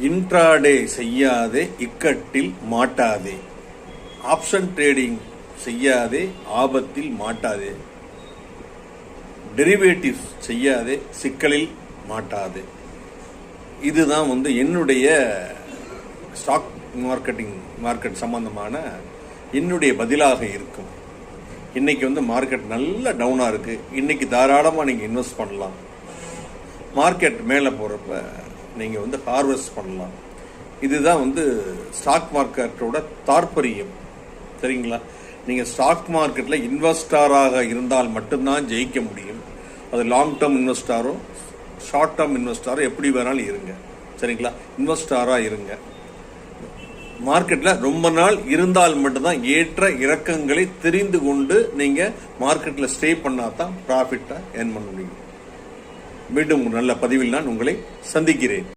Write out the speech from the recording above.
Intraday செய்யாதே, இக்கட்டில் மாட்டாதே. Option trading செய்யாதே, ஆபத்தில் மாட்டாதே. டெரிவேட்டிவ்ஸ் செய்யாதே, சிக்கலில் மாட்டாதே. இதுதான் என்னுடைய ஸ்டாக் மார்க்கெட் சம்பந்தமான என்னுடைய பதிலாக இருக்கும். இன்னைக்கு மார்க்கெட் நல்ல டவுனாக இருக்கு. இன்னைக்கு தாராளமாக நீங்கள் இன்வெஸ்ட் பண்ணலாம். மார்க்கெட் மேலே போகிறப்ப நீங்கள் ஹார்வெஸ்ட் பண்ணலாம். இதுதான் ஸ்டாக் மார்க்கெட்டோட தாற்பயம். சரிங்களா? நீங்கள் ஸ்டாக் மார்க்கெட்டில் இன்வெஸ்டராக இருந்தால் மட்டும்தான் ஜெயிக்க முடியும். அது லாங் டேர்ம் இன்வெஸ்டாரோ ஷார்ட் டேர்ம் இன்வெஸ்டாரோ எப்படி வேணாலும் இருங்க. சரிங்களா? இன்வெஸ்டாராக இருங்க. மார்க்கெட்டில் ரொம்ப நாள் இருந்தால் மட்டும்தான் ஏற்ற இறக்கங்களை தெரிந்து கொண்டு நீங்கள் மார்க்கெட்டில் ஸ்டே பண்ணாதான் ப்ராஃபிட்டாக ஏர்ன் பண்ண முடியும். மீண்டும் நல்ல பதிவில் நான் உங்களை சந்திக்கிறேன்.